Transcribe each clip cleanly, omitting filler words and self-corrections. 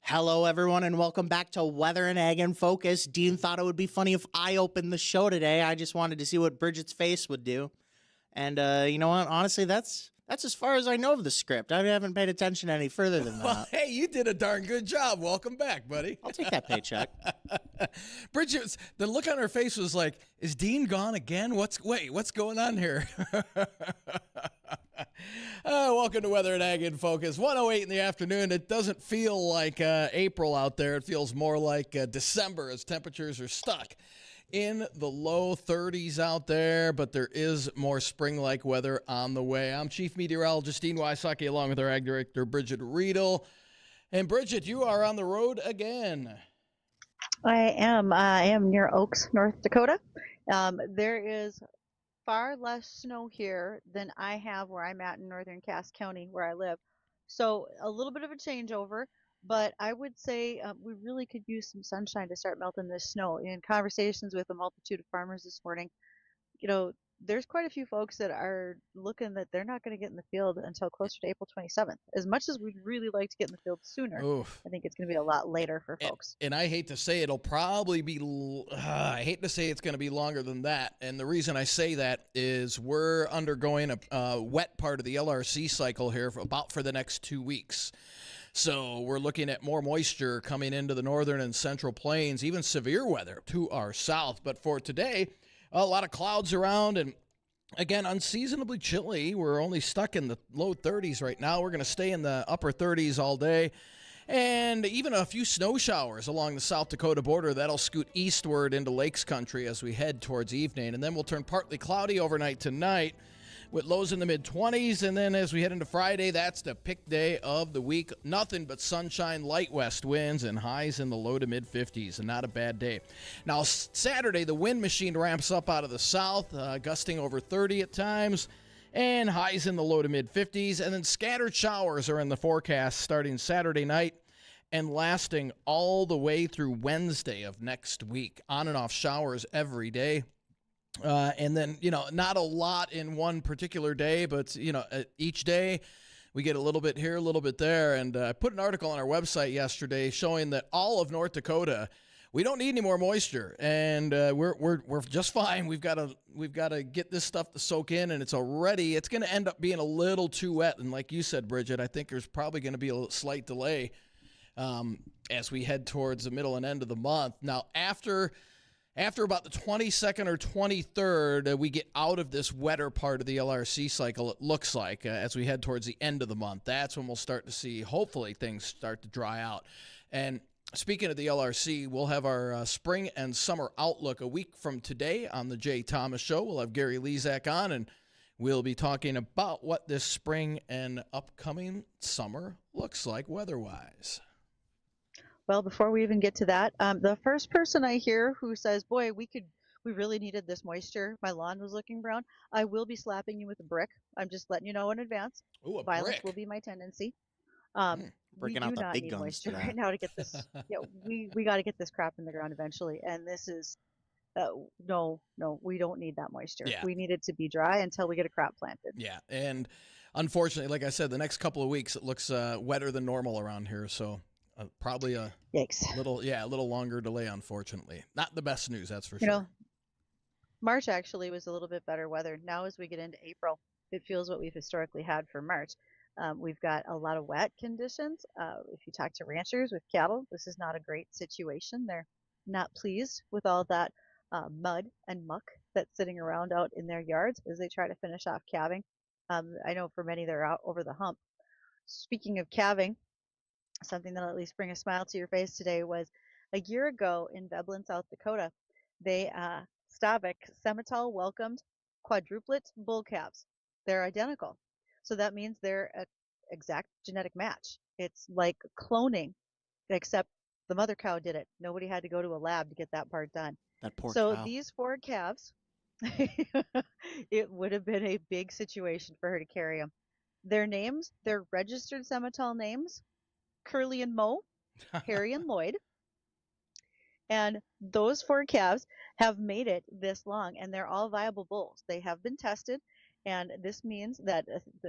Hello, everyone, and welcome back to Weather and Ag in Focus. Dean thought it would be funny if I opened the show today. I just wanted to see what Bridgette's face would do. And you know what? Honestly, that's as far as I know of the script. I haven't paid attention any further than Well, that. hey, you did a darn good job. Welcome back, buddy. I'll take that paycheck. Bridget, the look on her face was like, "Is Dean gone again? What's going on here?" Welcome to Weather and Ag in Focus. 1:08 in the afternoon. It doesn't feel like April out there. It feels more like December as temperatures are stuck in the low 30s out there, but there is more spring-like weather on the way. I'm Chief Meteorologist Dean Wysocki, along with our Ag Director, Bridgette Readel. And Bridgette, you are on the road again. I am near Oaks, North Dakota. There is far less snow here than I have where I'm at in northern Cass County, where I live. So a little bit of a changeover, but I would say we really could use some sunshine to start melting this snow. In conversations with a multitude of farmers this morning, there's quite a few folks that are looking that they're not going to get in the field until closer to April 27th. As much as we'd really like to get in the field sooner, Oof. I think it's going to be a lot later for folks. And I hate to say it'll probably be, I hate to say it's going to be longer than that. And the reason I say that is we're undergoing a wet part of the LRC cycle here for the next 2 weeks. So we're looking at more moisture coming into the northern and central plains, even severe weather to our south. But for today, a lot of clouds around and, again, unseasonably chilly. We're only stuck in the low 30s right now. We're going to stay in the upper 30s all day. And even a few snow showers along the South Dakota border. That'll scoot eastward into Lakes Country as we head towards evening. And then we'll turn partly cloudy overnight tonight with lows in the mid-20s. And then as we head into Friday, that's the pick day of the week. Nothing but sunshine, light west winds, and highs in the low to mid-50s. And not a bad day. Now, Saturday, the wind machine ramps up out of the south, gusting over 30 at times, and highs in the low to mid-50s. And then scattered showers are in the forecast starting Saturday night and lasting all the way through Wednesday of next week. On and off showers every day. And then, not a lot in one particular day, but, each day we get a little bit here, a little bit there. And I put an article on our website yesterday showing that all of North Dakota, we don't need any more moisture, and we're just fine. We've got to get this stuff to soak in, and it's going to end up being a little too wet. And like you said, Bridgette, I think there's probably going to be a slight delay as we head towards the middle and end of the month. Now, after about the 22nd or 23rd, we get out of this wetter part of the LRC cycle, it looks like, as we head towards the end of the month. That's when we'll start to see, hopefully, things start to dry out. And speaking of the LRC, we'll have our spring and summer outlook a week from today on the Jay Thomas Show. We'll have Gary Lezak on, and we'll be talking about what this spring and upcoming summer looks like weather-wise. Well, before we even get to that, the first person I hear who says, boy, we really needed this moisture, my lawn was looking brown, I will be slapping you with a brick. I'm just letting you know in advance. Ooh, a Violence brick. will be my tendency. Breaking we out do the not big need guns moisture for that. right now to get this. We got to get this crap in the ground eventually. And this is, no, we don't need that moisture. Yeah. We need it to be dry until we get a crop planted. Yeah, and unfortunately, like I said, the next couple of weeks, it looks wetter than normal around here, so probably a Yikes. little longer delay, unfortunately. Not the best news, that's for sure. March actually was a little bit better weather. Now as we get into April, it feels what we've historically had for March. We've got a lot of wet conditions. If you talk to ranchers with cattle, this is not a great situation. They're not pleased with all that mud and muck that's sitting around out in their yards as they try to finish off calving. I know for many they're out over the hump. Speaking of calving, something that'll at least bring a smile to your face today was a year ago in Veblen, South Dakota, they Stavik Semitol welcomed quadruplet bull calves. They're identical. So that means they're an exact genetic match. It's like cloning, except the mother cow did it. Nobody had to go to a lab to get that part done. That poor So cow. these 4 calves, it would have been a big situation for her to carry them. Their names, their registered Semitol names, Curly and Mo, Harry and Lloyd. And those 4 calves have made it this long, and they're all viable bulls. They have been tested, and this means that,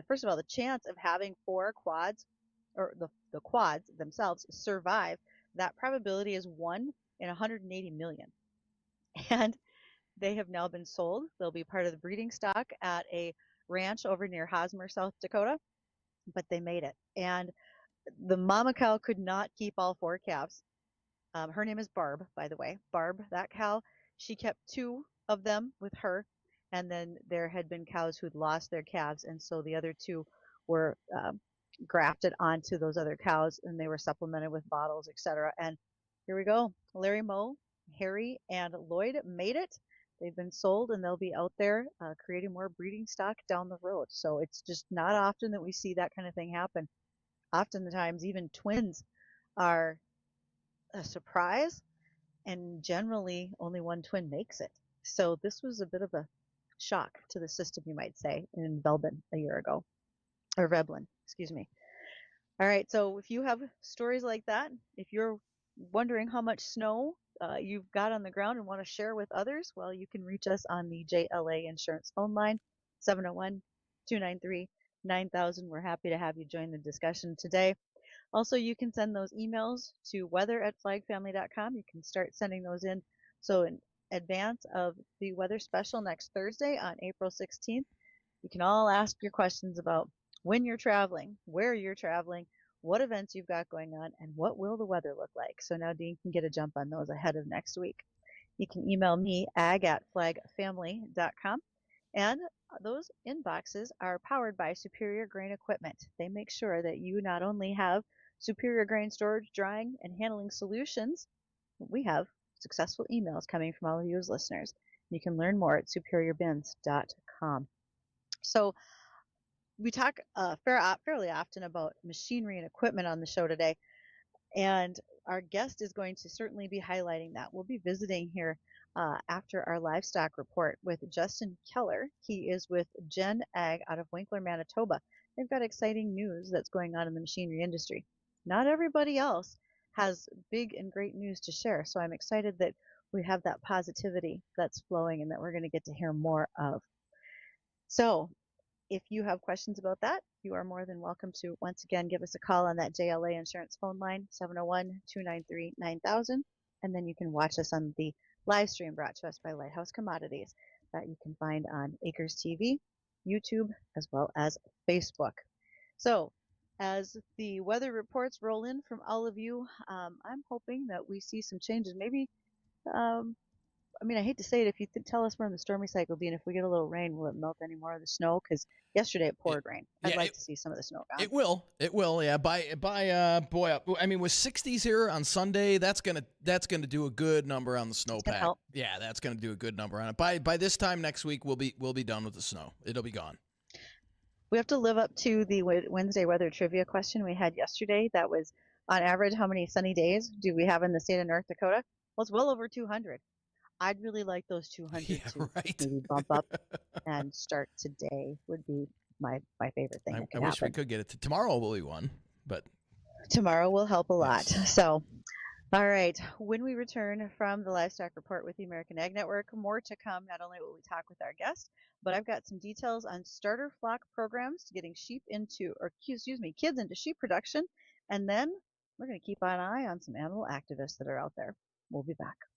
first of all, the chance of having 4 quads or the quads themselves survive, that probability is 1 in 180 million. And they have now been sold. They'll be part of the breeding stock at a ranch over near Hosmer, South Dakota, but they made it. And the mama cow could not keep all 4 calves. Her name is Barb, by the way. Barb, that cow, she kept 2 of them with her, and then there had been cows who'd lost their calves, and so the other 2 were grafted onto those other cows, and they were supplemented with bottles, etc. And here we go. Larry Moe, Harry, and Lloyd made it. They've been sold, and they'll be out there creating more breeding stock down the road. So it's just not often that we see that kind of thing happen. Oftentimes, even twins are a surprise, and generally only one twin makes it. So this was a bit of a shock to the system, you might say, in Velbin a year ago, or Veblen, excuse me. All right, so if you have stories like that, if you're wondering how much snow you've got on the ground and want to share with others, well, you can reach us on the JLA Insurance phone line, 701-293-9000. We're happy to have you join the discussion today. Also, you can send those emails to weather@flagfamily.com. You can start sending those in. So in advance of the weather special next Thursday on April 16th, you can all ask your questions about when you're traveling, where you're traveling, what events you've got going on, and what will the weather look like. So now Dean can get a jump on those ahead of next week. You can email me, ag@flagfamily.com. And those inboxes are powered by Superior Grain Equipment. They make sure that you not only have superior grain storage, drying, and handling solutions, we have successful emails coming from all of you as listeners. You can learn more at superiorbins.com. So we talk fairly often about machinery and equipment on the show today, and our guest is going to certainly be highlighting that. We'll be visiting here after our livestock report with Justin Keller. He is with Gen Ag out of Winkler, Manitoba. They've got exciting news that's going on in the machinery industry. Not everybody else has big and great news to share, so I'm excited that we have that positivity that's flowing and that we're going to get to hear more of. So if you have questions about that, you are more than welcome to, once again, give us a call on that JLA Insurance phone line, 701-293-9000. And then you can watch us on the live stream brought to us by Lighthouse Commodities that you can find on Acres TV, YouTube, as well as Facebook. So as the weather reports roll in from all of you, I'm hoping that we see some changes. Maybe I mean, I hate to say it, if you could tell us we're in the stormy cycle, Dean, if we get a little rain, will it melt any more of the snow? Because yesterday it poured rain. I'd like to see some of the snow gone. It will, yeah. Boy, I mean, with 60s here on Sunday, that's gonna do a good number on the snowpack. Yeah, that's gonna do a good number on it. By this time next week, we'll be done with the snow. It'll be gone. We have to live up to the Wednesday weather trivia question we had yesterday. That was, on average, how many sunny days do we have in the state of North Dakota? Well, it's well over 200. I'd really like those 200 to maybe bump up and start today would be my favorite thing that could I wish happen. we could get it. Tomorrow will be one, but tomorrow will help a lot. So, all right. When we return from the Livestock Report with the American Ag Network, more to come. Not only will we talk with our guest, but I've got some details on starter flock programs to getting kids into sheep production. And then we're going to keep an eye on some animal activists that are out there. We'll be back.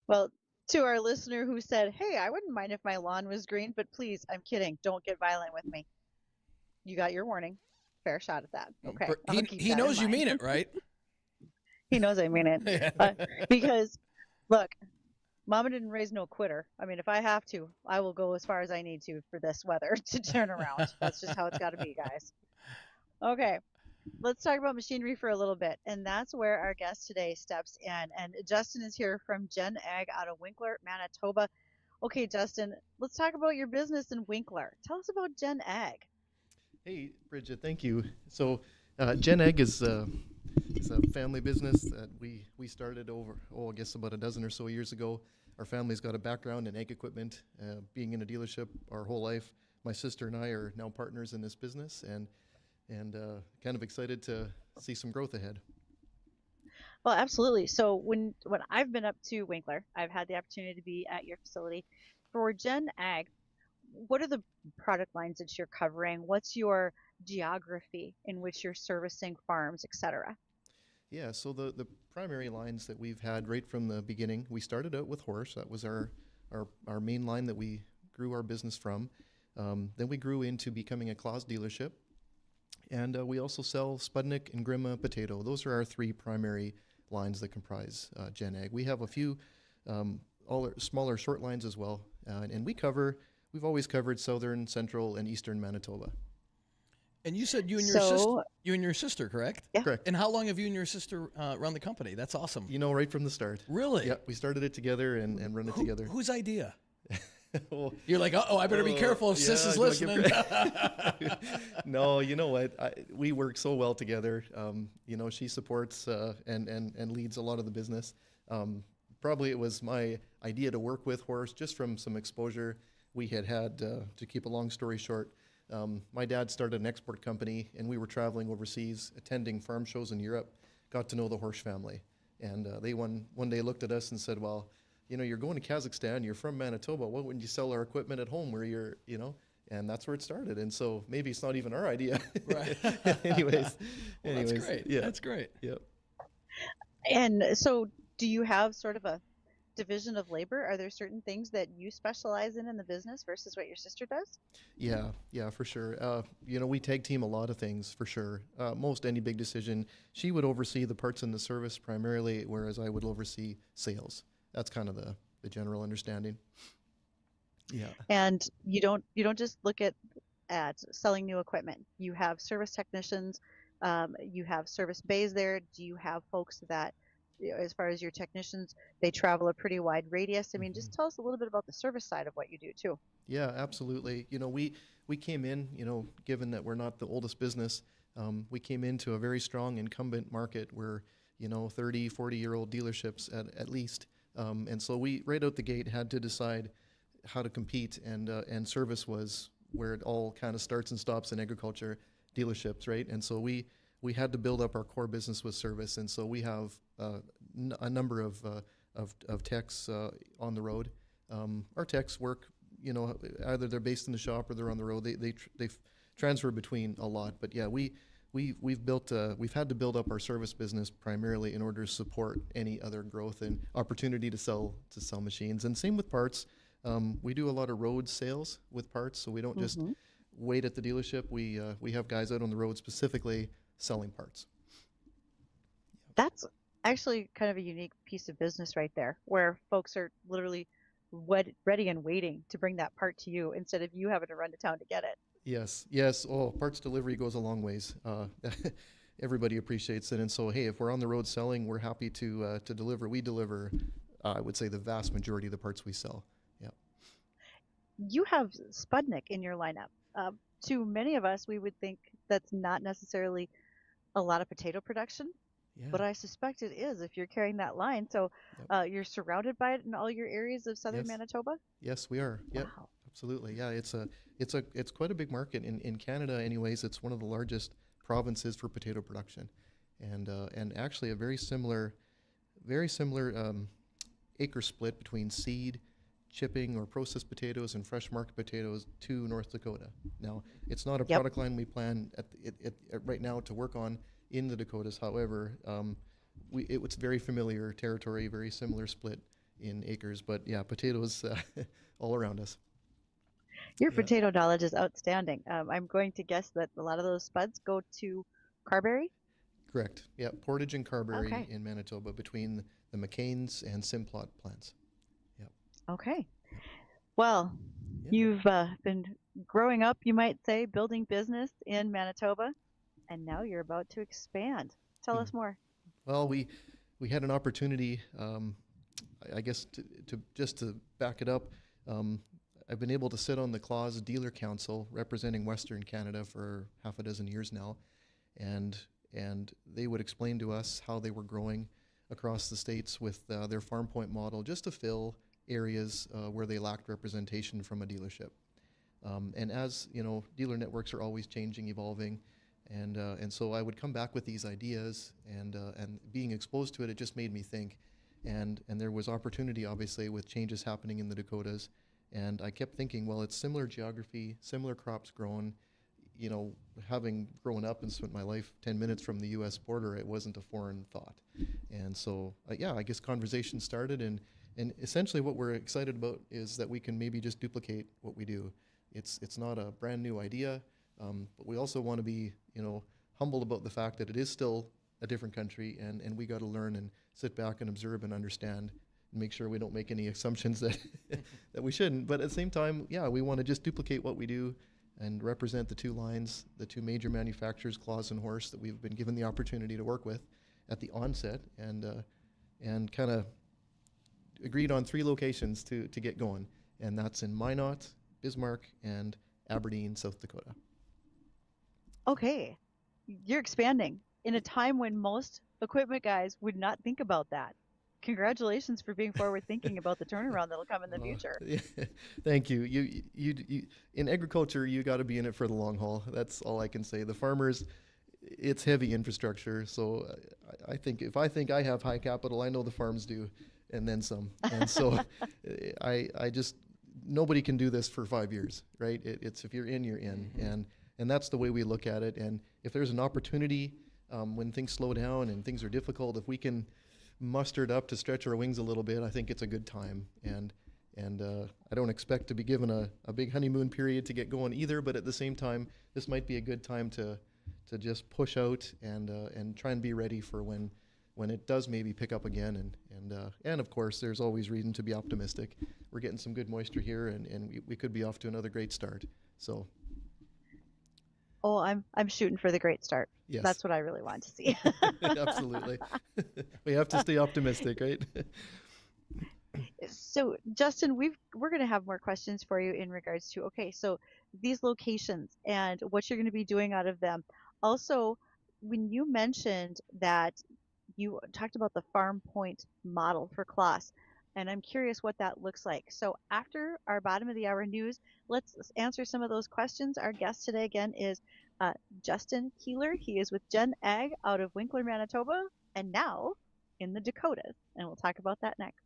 Well, to our listener who said, "Hey, I wouldn't mind if my lawn was green, but please, I'm kidding. Don't get violent with me." You got your warning. Fair shot at that. Okay, I'll keep He that in knows you mind. mean it, right? He knows I mean it. Yeah. Because, look, Mama didn't raise no quitter. I mean, if I have to, I will go as far as I need to for this weather to turn around. That's just how it's got to be, guys. Okay, let's talk about machinery for a little bit. And that's where our guest today steps in. And Justin is here from Gen Ag out of Winkler, Manitoba. Okay, Justin, let's talk about your business in Winkler. Tell us about Gen Ag. Hey, Bridgette, thank you. So, Gen Ag is a family business that we started over, I guess about a dozen or so years ago. Our family's got a background in ag equipment, being in a dealership our whole life. My sister and I are now partners in this business, and kind of excited to see some growth ahead. Well, absolutely. So when I've been up to Winkler, I've had the opportunity to be at your facility. For Gen Ag, what are the product lines that you're covering? What's your geography in which you're servicing farms, et cetera? Yeah, so the primary lines that we've had right from the beginning, we started out with horse. That was our main line that we grew our business from. Then we grew into becoming a Claus dealership. And we also sell Sputnik and Grima potato. Those are our three primary lines that comprise Gen Ag. We have a few smaller short lines as well. And we've always covered southern, central, and eastern Manitoba. And you said you and your sister, correct? Yeah. Correct. And how long have you and your sister run the company? That's awesome. You know, right from the start. Really? Yeah, we started it together and run it together. Whose idea? Well, You're like, I better be careful if Sis is listening. No, you know what? We work so well together. You know, she supports and leads a lot of the business. Probably it was my idea to work with Horace just from some exposure we had to keep a long story short. My dad started an export company, and we were traveling overseas, attending farm shows in Europe, got to know the Horsch family. And they one day looked at us and said, well, you know, you're going to Kazakhstan, you're from Manitoba, why wouldn't you sell our equipment at home where you're, you know? And that's where it started. And so maybe it's not even our idea. Right. Anyways, That's great. Yeah. That's great. Yep. And so do you have sort of a division of labor? Are there certain things that you specialize in the business versus what your sister does? Yeah, for sure. You know, we tag team a lot of things for sure. Most any big decision, she would oversee the parts and the service primarily, whereas I would oversee sales. That's kind of the general understanding. Yeah. And you don't just look at selling new equipment. You have service technicians, you have service bays there. Do you have folks that, as far as your technicians, they travel a pretty wide radius? I mean, just tell us a little bit about the service side of what you do too. Yeah, absolutely. You know, we came in, you know, given that we're not the oldest business, we came into a very strong incumbent market where, you know, 30, 40-year-old dealerships at least. And so we, right out the gate, had to decide how to compete, and service was where it all kind of starts and stops in agriculture dealerships, right? And so we had to build up our core business with service, and so we have a number of techs on the road. Our techs work, you know, either they're based in the shop or they're on the road. They transfer between a lot, but yeah, we've had to build up our service business primarily in order to support any other growth and opportunity to sell machines. And same with parts. We do a lot of road sales with parts, so we don't just wait at the dealership. We have guys out on the road specifically selling parts. That's actually kind of a unique piece of business right there, where folks are literally ready and waiting to bring that part to you instead of you having to run to town to get it. Yes. Oh, parts delivery goes a long ways. Everybody appreciates it, and so hey, if we're on the road selling, we're happy to deliver. We deliver, I would say, the vast majority of the parts we sell. Yeah. You have Sputnik in your lineup. To many of us, we would think that's not necessarily a lot of potato production, Yeah. but I suspect it is if you're carrying that line. So you're surrounded by it in all your areas of southern Manitoba? Yes, we are. Yep. Wow. Absolutely. Yeah, it's quite a big market in Canada. Anyways, it's one of the largest provinces for potato production, and actually a very similar acre split between seed, chipping or processed potatoes and fresh market potatoes to North Dakota. Now, it's not a product line we plan right now to work on in the Dakotas. However, it was very familiar territory, very similar split in acres. But yeah, potatoes all around us. Your Yeah, potato knowledge is outstanding. I'm going to guess that a lot of those spuds go to Carberry. correct. Yeah, Portage and Carberry Okay. in Manitoba between the McCain's and Simplot plants. Yep. Okay. Yep. Well, Yeah. you've been growing up, you might say, building business in Manitoba, and now you're about to expand. Tell Hmm. us more. Well, we had an opportunity. I guess to just to back it up, um, I've been able to sit on the Claus Dealer Council representing Western Canada for half a dozen years now, and and they would explain to us how they were growing across the states with their farm point model, just to fill areas where they lacked representation from a dealership. And as you know, dealer networks are always changing, evolving, and so I would come back with these ideas, and being exposed to it, it just made me think, and there was opportunity obviously with changes happening in the Dakotas, and I kept thinking, well, it's similar geography, similar crops grown, you know, having grown up and spent my life 10 minutes from the U.S. border, it wasn't a foreign thought, and so yeah, I guess conversation started, and essentially what we're excited about is that we can maybe just duplicate what we do. It's not a brand new idea, but we also want to be, you know, humble about the fact that it is still a different country, and we got to learn and sit back and observe and understand and make sure we don't make any assumptions that that we shouldn't. But at the same time, yeah, we want to just duplicate what we do and represent the two lines, the two major manufacturers, Claus and Horse, that we've been given the opportunity to work with at the onset, and kind of agreed on 3 locations to get going, and that's in Minot, Bismarck, and Aberdeen, South Dakota. Okay. You're expanding in a time when most equipment guys would not think about that. Congratulations for being forward thinking about the turnaround that'll come in the Oh, future. yeah. Thank you. You in agriculture, you got to be in it for the long haul. That's all I can say. The farmers, it's heavy infrastructure. So I think if I think I have high capital, I know the farms do, and then some. And so I just nobody can do this for 5 years, right? It's if you're in, you're in, and that's the way we look at it. And if there's an opportunity when things slow down and things are difficult, if we can muster it up to stretch our wings a little bit, I think it's a good time. And I don't expect to be given a big honeymoon period to get going either. But at the same time, this might be a good time to just push out and try and be ready for when it does maybe pick up again. And of course, there's always reason to be optimistic. We're getting some good moisture here, and we could be off to another great start. So Oh, I'm shooting for the great start. yes, That's what I really want to see. absolutely. We have to stay optimistic, right? So, Justin, we're going to have more questions for you in regards to, okay, so these locations and what you're going to be doing out of them. Also, when you mentioned that you talked about the farm point model for Kloss, and I'm curious what that looks like. So after our bottom of the hour news, let's answer some of those questions. Our guest today again is Justin Keeler. He is with Gen Ag out of Winkler, Manitoba, and now in the Dakotas, and we'll talk about that next.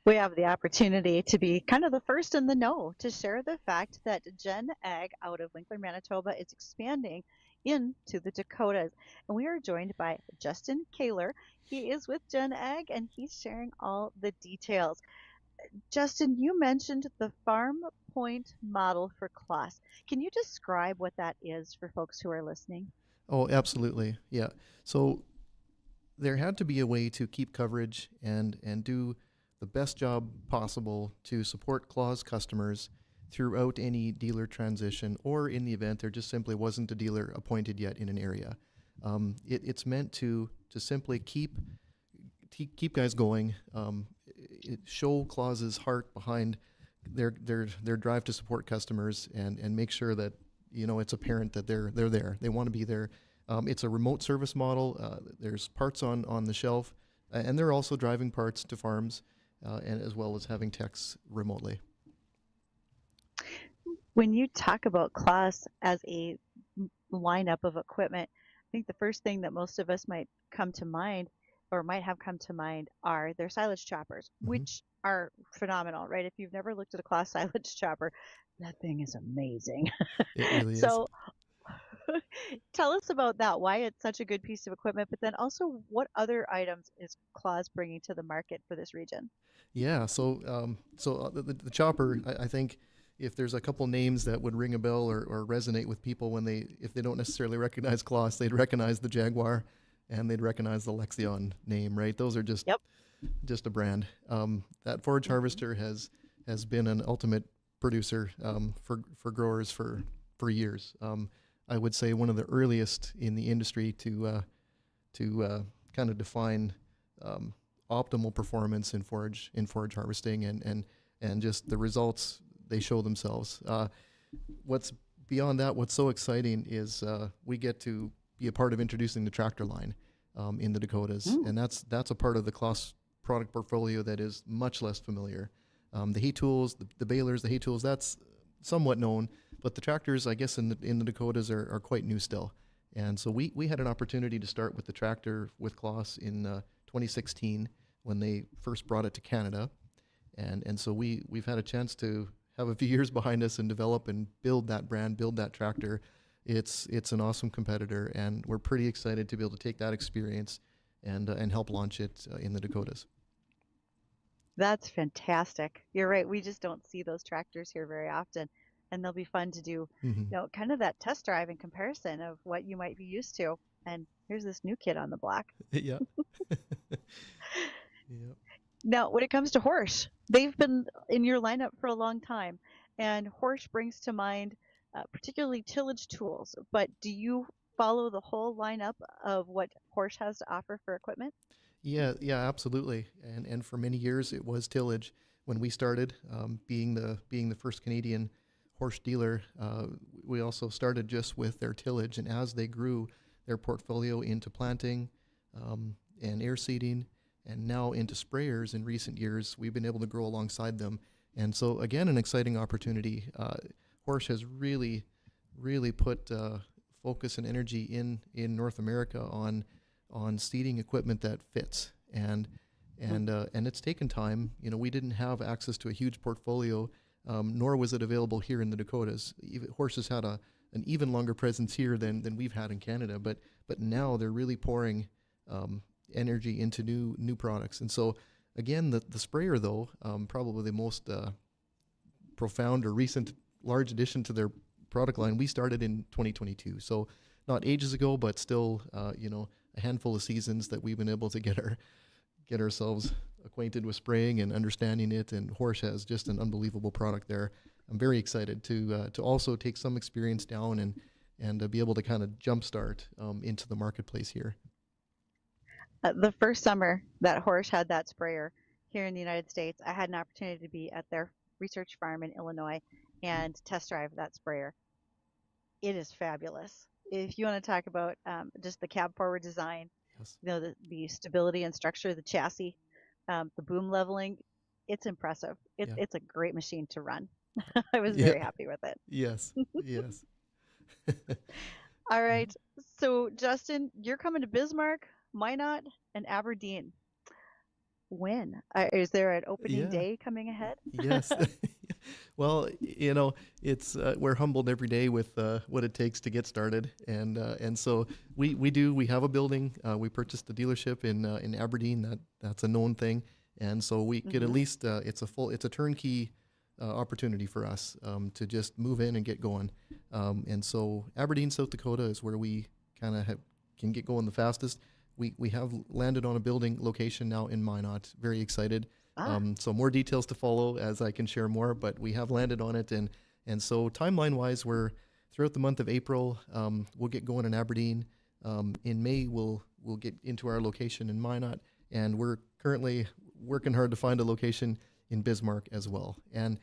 We have the opportunity to be kind of the first in the know to share the fact that Gen Ag out of Winkler, Manitoba is expanding into the Dakotas. And we are joined by Justin Kaler. He is with Gen Ag and he's sharing all the details. Justin, you mentioned the Farm Point model for Kloss. Can you describe what that is for folks who are listening? Oh, absolutely. Yeah. So there had to be a way to keep coverage and do the best job possible to support Claws customers throughout any dealer transition, or in the event there just simply wasn't a dealer appointed yet in an area. It's meant to simply keep guys going. It show Claus's heart behind their drive to support customers and make sure that it's apparent that they're there. They want to be there. It's a remote service model. There's parts on the shelf, and they're also driving parts to farms, and as well as having techs remotely. When you talk about Kloss as a lineup of equipment, I think the first thing that most of us might come to mind or might have come to mind are their silage choppers, which are phenomenal, right? If you've never looked at a Kloss silage chopper, that thing is amazing. It really is. So tell us about that, why it's such a good piece of equipment, but then also what other items is Kloss bringing to the market for this region? Yeah, so the chopper, I think if there's a couple names that would ring a bell or resonate with people if they don't necessarily recognize Kloss, they'd recognize the Jaguar and they'd recognize the Lexion name, right? Those are just a brand. That forage harvester has been an ultimate producer for growers for years. I would say one of the earliest in the industry to kind of define optimal performance in forage harvesting and just the results they show themselves. What's beyond that, what's so exciting is we get to be a part of introducing the tractor line in the Dakotas, and that's a part of the Kloss product portfolio that is much less familiar. The hay tools, the balers, the hay tools, that's somewhat known, but the tractors, I guess, in the Dakotas are quite new still. And so we had an opportunity to start with the tractor with Kloss in 2016 when they first brought it to Canada. And so we've had a chance to have a few years behind us and develop and build that brand, build that tractor. It's an awesome competitor, and we're pretty excited to be able to take that experience and help launch it in the Dakotas. That's fantastic. You're right. We just don't see those tractors here very often, and they'll be fun to do, kind of that test drive in comparison of what you might be used to. And here's this new kid on the block. Yeah. Now, when it comes to Horsch, they've been in your lineup for a long time, and Horsch brings to mind particularly tillage tools. But do you follow the whole lineup of what Horsch has to offer for equipment? Yeah, absolutely. And for many years it was tillage. When we started, being the first Canadian Horsch dealer, we also started just with their tillage. And as they grew their portfolio into planting and air seeding, and now into sprayers in recent years, we've been able to grow alongside them. And so again, an exciting opportunity. Horsch has really put focus and energy in North America on seeding equipment that fits, and it's taken time. We didn't have access to a huge portfolio, nor was it available here in the Dakotas. Horsch has had an even longer presence here than we've had in Canada, but now they're really pouring energy into new products. And so again, the sprayer though, probably the most profound or recent large addition to their product line, we started in 2022, so not ages ago, but still a handful of seasons that we've been able to get ourselves acquainted with spraying and understanding it. And Horsch has just an unbelievable product there. I'm very excited to also take some experience down and be able to kind of jumpstart into the marketplace here. The first summer that Horsch had that sprayer here in the United States, I had an opportunity to be at their research farm in Illinois and test drive that sprayer. It is fabulous. If you want to talk about just the cab forward design, yes, the stability and structure of the chassis, the boom leveling, it's impressive. It's a great machine to run. I was very happy with it. Yes. All right. So Justin, you're coming to Bismarck, Minot, and Aberdeen. When? Is there an opening Yeah. day coming ahead? Yes. Well, it's we're humbled every day with what it takes to get started, and so we have a building. We purchased a dealership in Aberdeen. That's a known thing, and so we could at Hmm. least it's a turnkey opportunity for us to just move in and get going. And so Aberdeen, South Dakota is where we kind of can get going the fastest. We have landed on a building location now in Minot. Very excited. Ah, So more details to follow as I can share more, but we have landed on it, and so timeline-wise, we're throughout the month of April. We'll get going in Aberdeen. In May, we'll get into our location in Minot, and we're currently working hard to find a location in Bismarck as well. And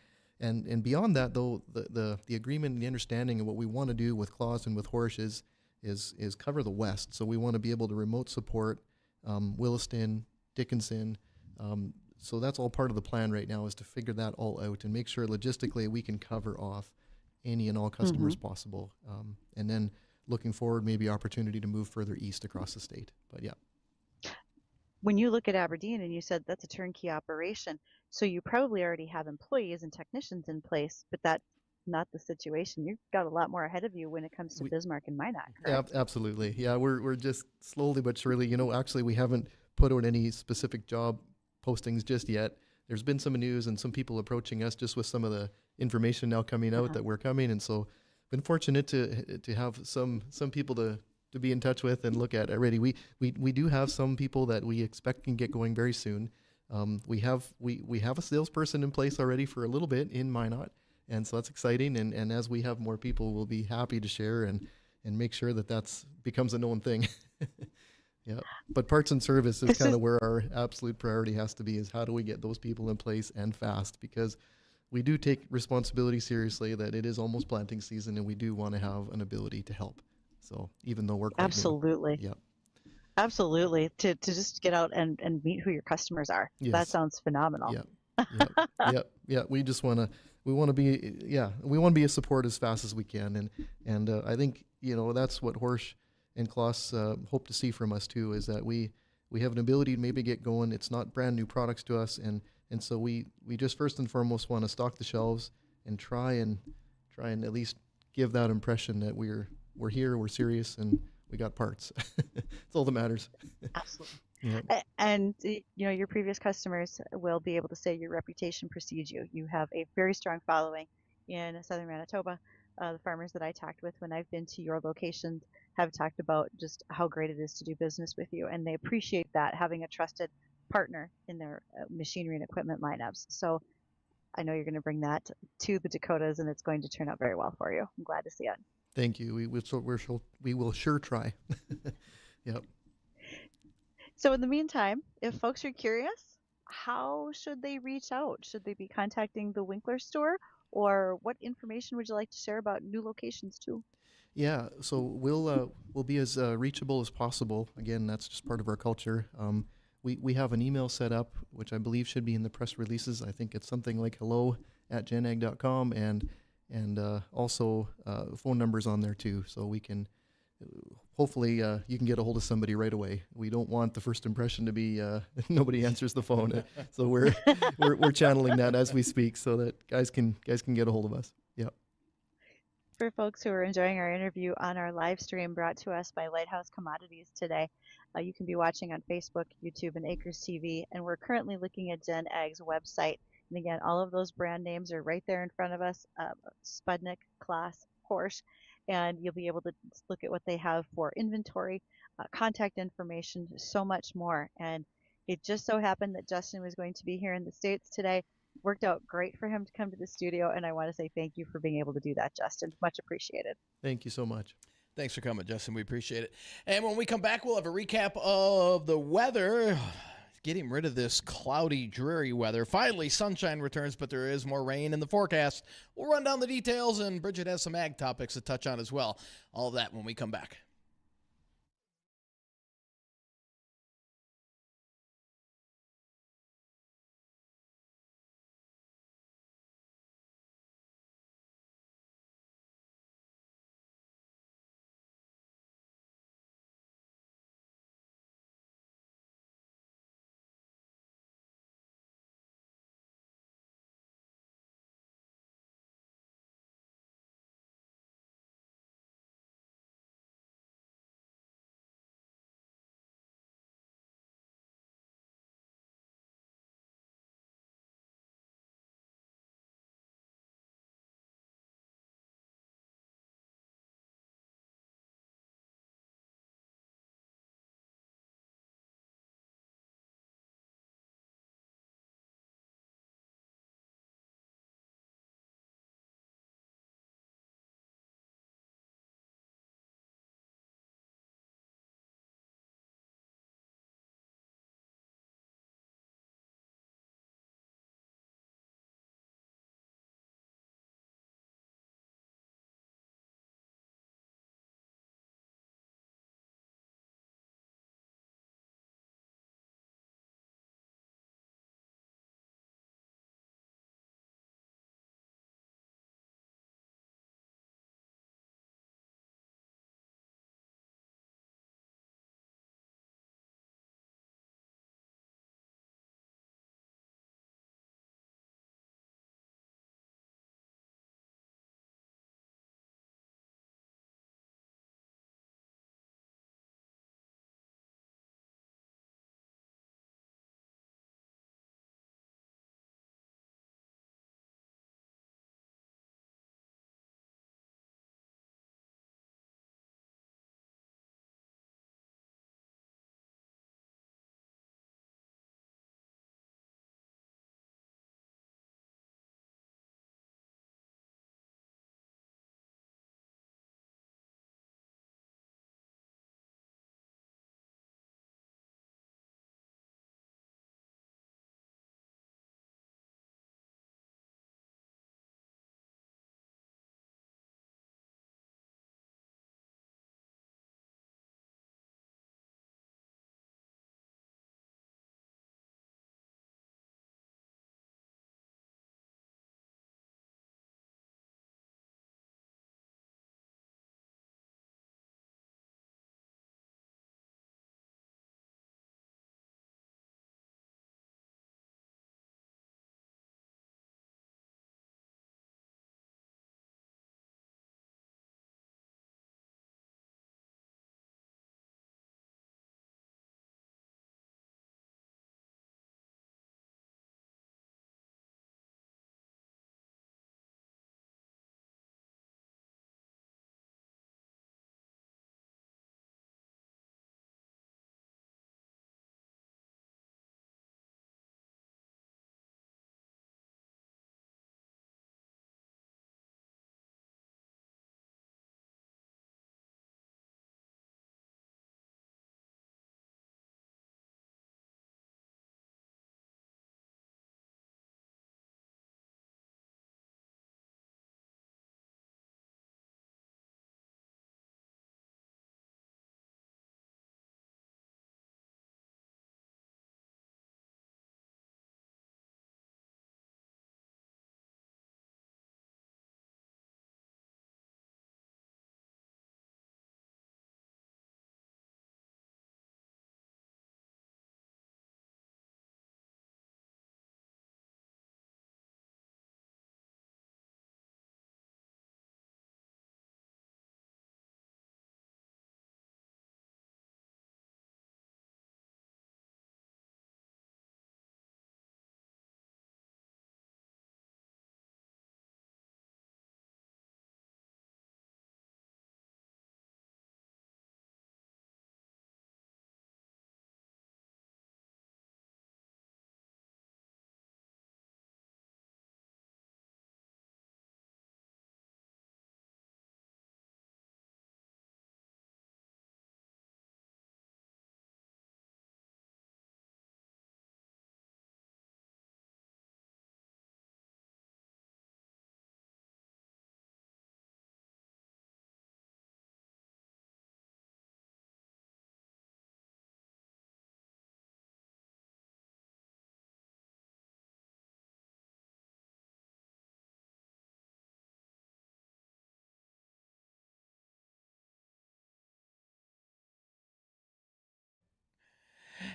beyond that, though, the agreement and the understanding of what we want to do with Claus and with Horsch is cover the West. So we want to be able to remote support Williston, Dickinson. So that's all part of the plan right now, is to figure that all out and make sure logistically we can cover off any and all customers hmm. possible. And then looking forward, maybe opportunity to move further east across the state. But yeah. When you look at Aberdeen and you said that's a turnkey operation, so you probably already have employees and technicians in place, but that's not the situation. You've got a lot more ahead of you when it comes to We, Bismarck and Minot, correct? Absolutely. Yeah, we're just slowly but surely, actually we haven't put out any specific job postings just yet. There's been some news and some people approaching us just with some of the information now coming out Uh-huh. that we're coming, and so been fortunate to have some people to be in touch with and look at already. We do have some people that we expect can get going very soon. We have a salesperson in place already for a little bit in Minot, and so that's exciting. And as we have more people, we'll be happy to share and make sure that that's becomes a known thing. Yeah. But parts and service is This kind is of where our absolute priority has to be, is how do we get those people in place and fast, because we do take responsibility seriously, that it is almost planting season and we do want to have an ability to help. So even though we're quite new. absolutely. Yep. Absolutely. To just get out and meet who your customers are. That Yes. sounds phenomenal. Yep. Yep. Yep. Yeah. We want to be, yeah, we want to be a support as fast as we can. And I think, that's what Horsch and Klaus hope to see from us too, is that we have an ability to maybe get going. It's not brand new products to us. And so we just first and foremost want to stock the shelves and try and at least give that impression that we're here, we're serious, and we got parts. It's all that matters. Absolutely. Yeah. And your previous customers will be able to say your reputation precedes you. You have a very strong following in southern Manitoba. The farmers that I talked with when I've been to your locations have talked about just how great it is to do business with you, and they appreciate that, having a trusted partner in their machinery and equipment lineups. So I know you're going to bring that to the Dakotas, and it's going to turn out very well for you. I'm glad to see it. Thank you. We will sure try. Yep. So in the meantime, if folks are curious, how should they reach out? Should they be contacting the Winkler store, or what information would you like to share about new locations too? Yeah. So we'll be as reachable as possible. Again, that's just part of our culture. We have an email set up, which I believe should be in the press releases. I think it's something like hello@genag.com, and also phone numbers on there too, so we can hopefully you can get a hold of somebody right away. We don't want the first impression to be nobody answers the phone, so we're channeling that as we speak, so that guys can get a hold of us. Yeah. For folks who are enjoying our interview on our live stream brought to us by Lighthouse Commodities today, you can be watching on Facebook, YouTube, and Acres TV. And we're currently looking at Gen Ag's website. And again, all of those brand names are right there in front of us, Spudnik, Claas, Horsch. And you'll be able to look at what they have for inventory, contact information, so much more. And it just so happened that Justin was going to be here in the States today. Worked out great for him to come to the studio, and I want to say thank you for being able to do that, Justin. Much appreciated. Thank you so much. Thanks for coming, Justin. We appreciate it. And when we come back, we'll have a recap of the weather. Getting rid of this cloudy, dreary weather. Finally, sunshine returns, but there is more rain in the forecast. We'll run down the details, and Bridgette has some ag topics to touch on as well. All of that when we come back.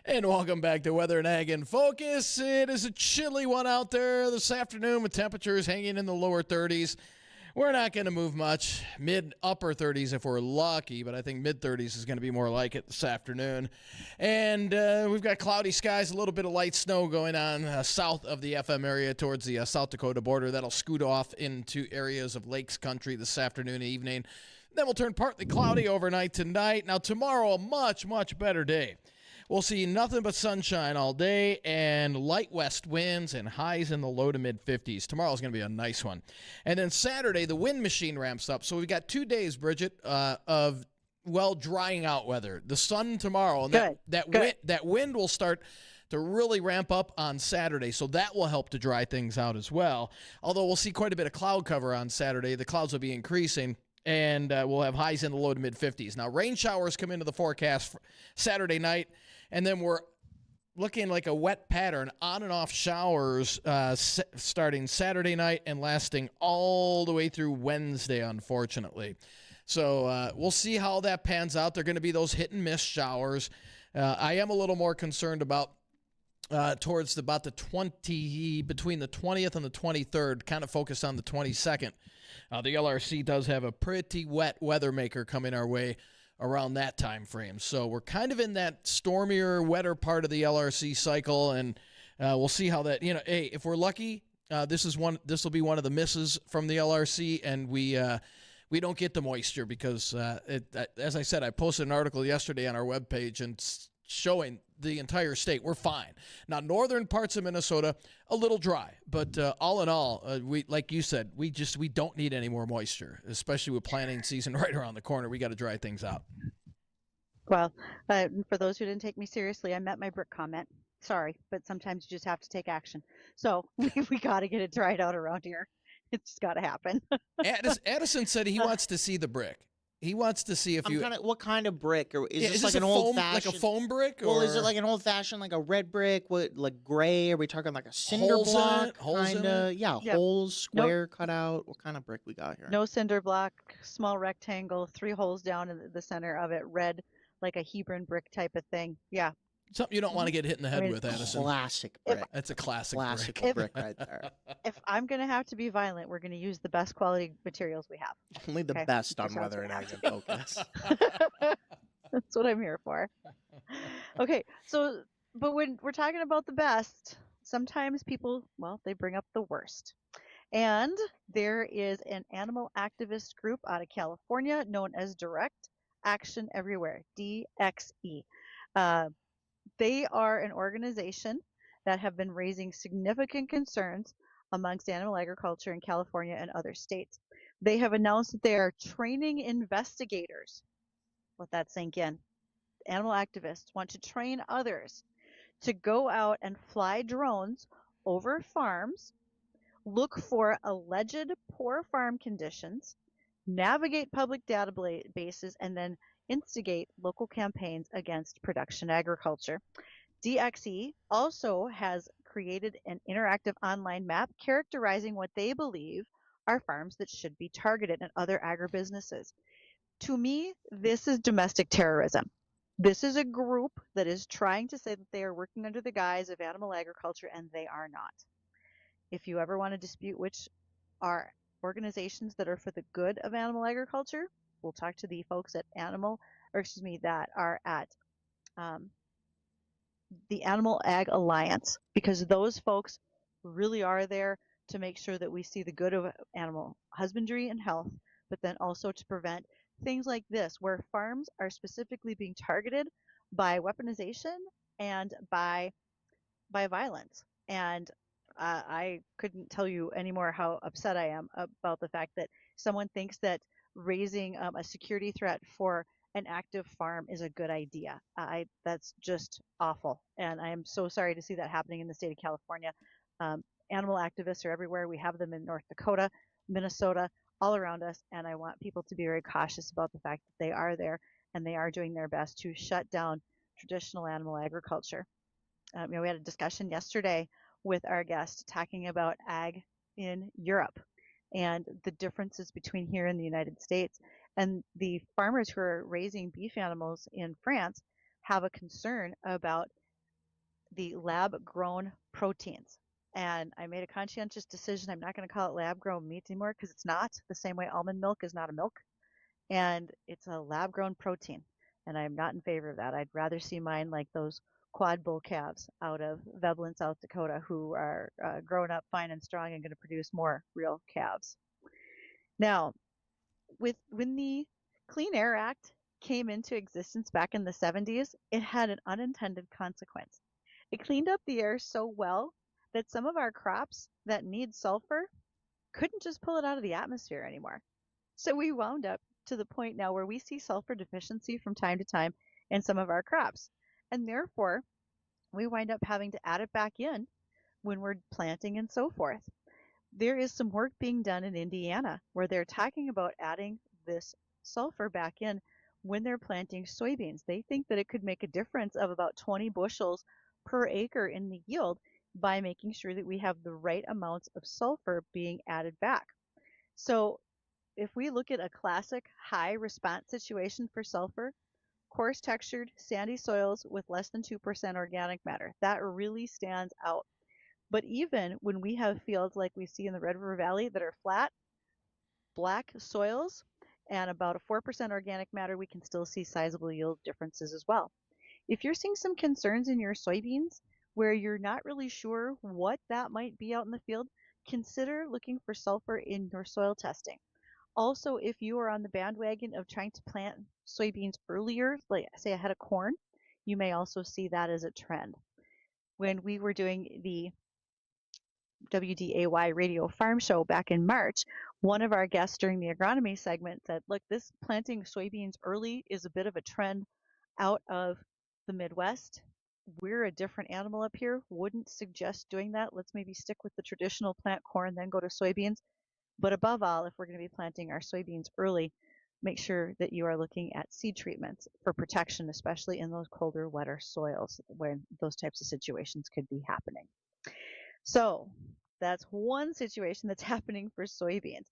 And welcome back to Weather and Ag in Focus. It is a chilly one out there this afternoon with temperatures hanging in the lower 30s. We're not going to move much. Mid-upper 30s if we're lucky, but I think mid-30s is going to be more like it this afternoon. And we've got cloudy skies, a little bit of light snow going on south of the FM area towards the South Dakota border. That'll scoot off into areas of Lakes Country this afternoon and evening. Then we'll turn partly cloudy overnight tonight. Now tomorrow, a much, much better day. We'll see nothing but sunshine all day and light west winds and highs in the low to mid-50s. Tomorrow's going to be a nice one. And then Saturday, the wind machine ramps up. So we've got 2 days, Bridgette, of, drying out weather. The sun tomorrow. And that wind will start to really ramp up on Saturday. So that will help to dry things out as well. Although we'll see quite a bit of cloud cover on Saturday. The clouds will be increasing. And we'll have highs in the low to mid-50s. Now, rain showers come into the forecast Saturday night. And then we're looking like a wet pattern, on and off showers starting Saturday night and lasting all the way through Wednesday, unfortunately. So we'll see how that pans out. They're going to be those hit and miss showers. I am a little more concerned about between the 20th and the 23rd, kind of focused on the 22nd. The LRC does have a pretty wet weather maker coming our way around that time frame. So we're kind of in that stormier, wetter part of the LRC cycle, and we'll see how that, hey, if we're lucky, this will be one of the misses from the LRC, and we don't get the moisture because, as I said, I posted an article yesterday on our webpage and showing the entire state we're fine. Now, northern parts of Minnesota, a little dry, but all in all, we, like you said, we don't need any more moisture, especially with planting season right around the corner. We got to dry things out. Well, for those who didn't take me seriously, I meant my brick comment. Sorry, but sometimes you just have to take action. So we got to get it dried out around here. It's just got to happen. Addison said he wants to see the brick. He wants to see if what kind of brick, or is this like a an foam, old-fashioned, like a foam brick? Well, is it like an old-fashioned, like a red brick, like gray? Are we talking like a cinder Holes block? Holes in it? Yeah, Yep. holes, square, cut out. What kind of brick we got here? No cinder block, small rectangle, 3 holes down in the center of it, red, like a Hebron brick type of thing. Yeah. Something you don't want to get hit in the head with, Addison. Classic brick. That's a classic brick right there. If I'm going to have to be violent, we're going to use the best quality materials we have. Only the Okay, best on that's what Weather and we Ag have in Focus. That's what I'm here for. Okay, but when we're talking about the best, sometimes people, they bring up the worst. And there is an animal activist group out of California known as Direct Action Everywhere, DXE. They are an organization that have been raising significant concerns amongst animal agriculture in California and other states. They have announced that they are training investigators. Let that sink in. Animal activists want to train others to go out and fly drones over farms, look for alleged poor farm conditions, navigate public databases, and then instigate local campaigns against production agriculture. DXE also has created an interactive online map characterizing what they believe are farms that should be targeted and other agribusinesses. To me, this is domestic terrorism. This is a group that is trying to say that they are working under the guise of animal agriculture, and they are not. If you ever want to dispute which are organizations that are for the good of animal agriculture, we'll talk to the folks at that are at the Animal Ag Alliance, because those folks really are there to make sure that we see the good of animal husbandry and health, but then also to prevent things like this, where farms are specifically being targeted by weaponization and by violence. And I couldn't tell you anymore how upset I am about the fact that someone thinks that raising a security threat for an active farm is a good idea. That's just awful. And I am so sorry to see that happening in the state of California. Animal activists are everywhere. We have them in North Dakota, Minnesota, all around us. And I want people to be very cautious about the fact that they are there and they are doing their best to shut down traditional animal agriculture. We had a discussion yesterday with our guest talking about ag in Europe and the differences between here and the United States. And the farmers who are raising beef animals in France have a concern about the lab-grown proteins. And I made a conscientious decision. I'm not going to call it lab-grown meat anymore because it's not. The same way almond milk is not a milk. And it's a lab-grown protein. And I'm not in favor of that. I'd rather see mine like those quad bull calves out of Veblen, South Dakota, who are grown up fine and strong and going to produce more real calves. Now, when the Clean Air Act came into existence back in the 70s, it had an unintended consequence. It cleaned up the air so well that some of our crops that need sulfur couldn't just pull it out of the atmosphere anymore. So we wound up to the point now where we see sulfur deficiency from time to time in some of our crops. And therefore, we wind up having to add it back in when we're planting and so forth. There is some work being done in Indiana where they're talking about adding this sulfur back in when they're planting soybeans. They think that it could make a difference of about 20 bushels per acre in the yield by making sure that we have the right amounts of sulfur being added back. So if we look at a classic high response situation for sulfur, coarse textured sandy soils with less than 2% organic matter, that really stands out. But even when we have fields like we see in the Red River Valley that are flat, black soils, and about a 4% organic matter, we can still see sizable yield differences as well. If you're seeing some concerns in your soybeans where you're not really sure what that might be out in the field, consider looking for sulfur in your soil testing. Also, if you are on the bandwagon of trying to plant soybeans earlier, like say ahead of corn, you may also see that as a trend. When we were doing the WDAY radio farm show back in March, one of our guests during the agronomy segment said, look, this planting soybeans early is a bit of a trend out of the Midwest. We're a different animal up here. Wouldn't suggest doing that. Let's maybe stick with the traditional plant corn, then go to soybeans. But above all, if we're going to be planting our soybeans early, make sure that you are looking at seed treatments for protection, especially in those colder, wetter soils when those types of situations could be happening. So that's one situation that's happening for soybeans.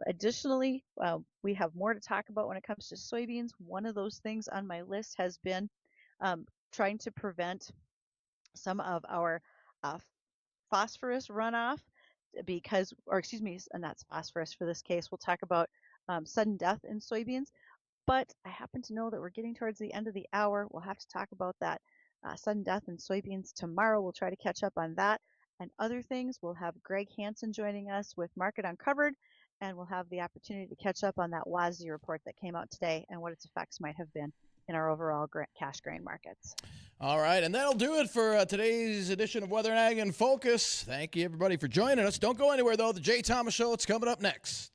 Additionally, we have more to talk about when it comes to soybeans. One of those things on my list has been trying to prevent some of our phosphorus runoff because, or excuse me, and that's phosphorus for this case. We'll talk about sudden death in soybeans. But I happen to know that we're getting towards the end of the hour. We'll have to talk about that sudden death in soybeans tomorrow. We'll try to catch up on that and other things. We'll have Greg Hansen joining us with Market Uncovered, and we'll have the opportunity to catch up on that WDAY report that came out today and what its effects might have been in our overall cash grain markets. All right, and that'll do it for today's edition of Weather and Ag in Focus. Thank you, everybody, for joining us. Don't go anywhere, though. The Jay Thomas Show, it's coming up next.